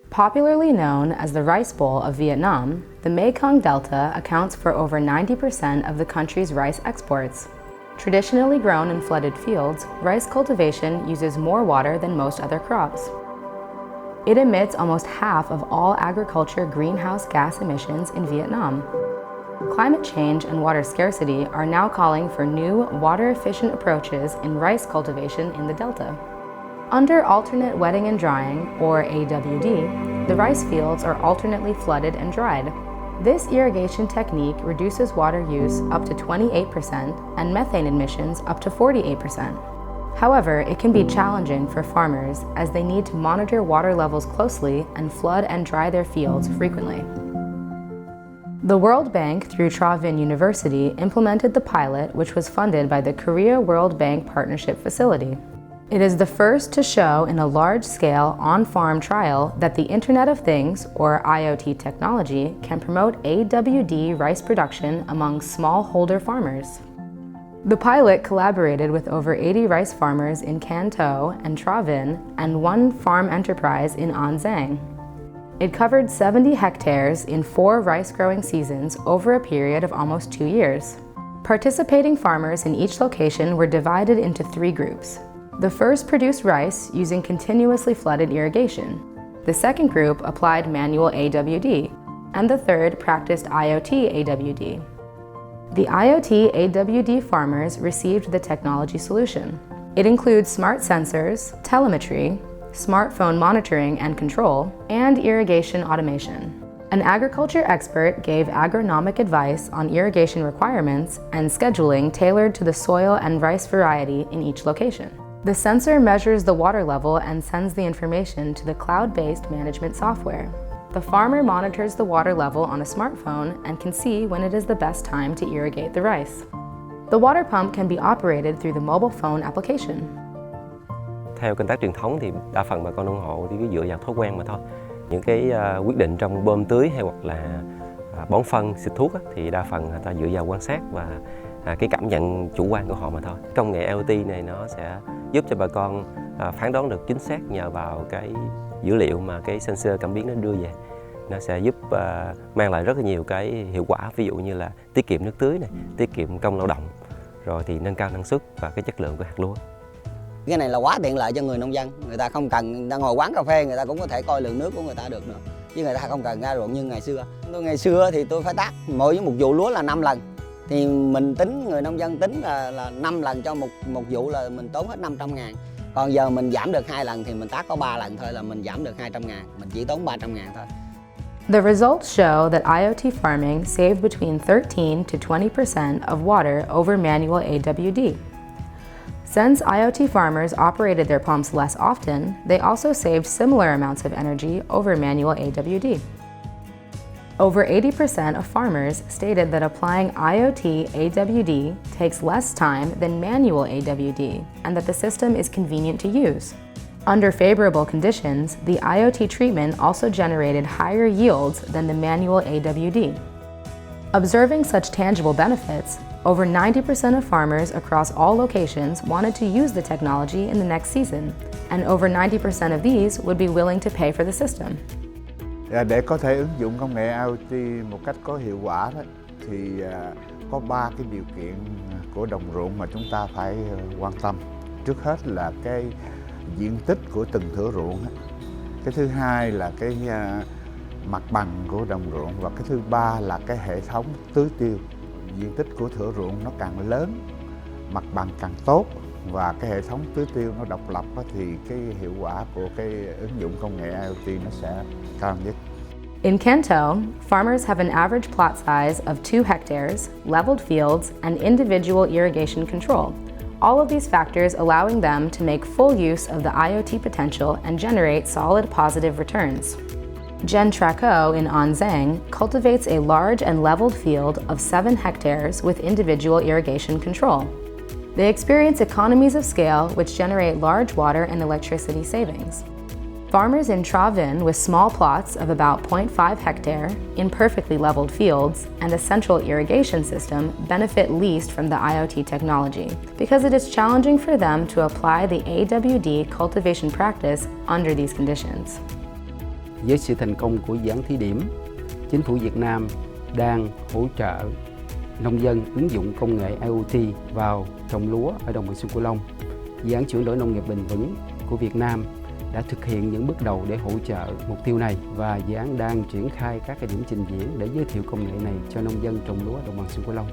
Popularly known as the Rice Bowl of Vietnam, the Mekong Delta accounts for over 90% of the country's rice exports. Traditionally grown in flooded fields, rice cultivation uses more water than most other crops. It emits almost half of all agriculture greenhouse gas emissions in Vietnam. Climate change and water scarcity are now calling for new, water-efficient approaches in rice cultivation in the Delta. Under alternate wetting and drying, or AWD, the rice fields are alternately flooded and dried. This irrigation technique reduces water use up to 28% and methane emissions up to 48%. However, it can be challenging for farmers as they need to monitor water levels closely and flood and dry their fields frequently. The World Bank, through Tra Vinh University, implemented the pilot, which was funded by the Korea World Bank Partnership Facility. It is the first to show in a large-scale on-farm trial that the Internet of Things, or IoT technology, can promote AWD rice production among smallholder farmers. The pilot collaborated with over 80 rice farmers in Can Tho and Tra Vinh and one farm enterprise in An Giang. It covered 70 hectares in 4 rice-growing seasons over a period of almost 2 years. Participating farmers in each location were divided into 3 groups. The first produced rice using continuously flooded irrigation. The second group applied manual AWD, and the third practiced IoT AWD. The IoT AWD farmers received the technology solution. It includes smart sensors, telemetry, smartphone monitoring and control, and irrigation automation. An agriculture expert gave agronomic advice on irrigation requirements and scheduling tailored to the soil and rice variety in each location. The sensor measures the water level and sends the information to the cloud-based management software. The farmer monitors the water level on a smartphone and can see when it is the best time to irrigate the rice. The water pump can be operated through the mobile phone application. Theo canh tác truyền thống thì đa phần bà con nông hộ thì cứ dựa vào thói quen mà thôi. Những cái quyết định trong bơm tưới hay hoặc là bón phân, xịt thuốc thì đa phần người ta dựa vào quan sát và cái cảm nhận chủ quan của họ mà thôi. Công nghệ IoT này nó sẽ giúp cho bà con phán đoán được chính xác nhờ vào cái dữ liệu mà cái sensor cảm biến nó đưa về. Nó sẽ giúp mang lại rất là nhiều cái hiệu quả, ví dụ như là tiết kiệm nước tưới này, tiết kiệm công lao động, rồi thì nâng cao năng suất và cái chất lượng của hạt lúa. Cái này là quá tiện lợi cho người nông dân. Người ta không cần, người ta ngồi quán cà phê người ta cũng có thể coi lượng nước của người ta được nữa. Chứ người ta không cần ra ruộng như ngày xưa. Ngày xưa thì tôi phải tác mỗi một vụ lúa là 5 lần. Thì mình tính, người nông dân tính là 5 lần cho một vụ là mình tốn hết 500.000. Còn giờ mình giảm được 2 lần thì mình tác có 3 lần thôi là mình giảm được 200.000. Mình chỉ tốn 300.000 thôi. The results show that IoT farming saved between 13 to 20% of water over manual AWD. Since IoT farmers operated their pumps less often, they also saved similar amounts of energy over manual AWD. Over 80% of farmers stated that applying IoT AWD takes less time than manual AWD and that the system is convenient to use. Under favorable conditions, the IoT treatment also generated higher yields than the manual AWD. Observing such tangible benefits, over 90% of farmers across all locations wanted to use the technology in the next season, and over 90% of these would be willing to pay for the system. Để có thể ứng dụng công nghệ IoT một cách có hiệu quả đó, thì có 3 cái điều kiện của đồng ruộng mà chúng ta phải quan tâm. Trước hết là cái diện tích của từng thửa ruộng. Cái thứ hai là cái mặt bằng của đồng ruộng và cái thứ ba là cái hệ thống tưới tiêu. Diện tích của thửa ruộng nó càng lớn, mặt bằng càng tốt và cái hệ thống tưới tiêu nó độc lập thì cái hiệu quả của cái ứng dụng công nghệ IoT nó sẽ cao nhất. In Can Tho, farmers have an average plot size of 2 hectares, leveled fields, and individual irrigation control. All of these factors allowing them to make full use of the IoT potential and generate solid positive returns. Jen Traco in An Giang cultivates a large and leveled field of 7 hectares with individual irrigation control. They experience economies of scale which generate large water and electricity savings. Farmers in Tra Vinh with small plots of about 0.5 hectare, in perfectly leveled fields, and a central irrigation system benefit least from the IoT technology because it is challenging for them to apply the AWD cultivation practice under these conditions. Với sự thành công của dự án thí điểm, Chính phủ Việt Nam đang hỗ trợ nông dân ứng dụng công nghệ IoT vào trồng lúa ở đồng bằng sông Cửu Long. Dự án chuyển đổi nông nghiệp bền vững của Việt Nam đã thực hiện những bước đầu để hỗ trợ mục tiêu này, và dự án đang triển khai các điểm trình diễn để giới thiệu công nghệ này cho nông dân trồng lúa đồng bằng sông Cửu Long.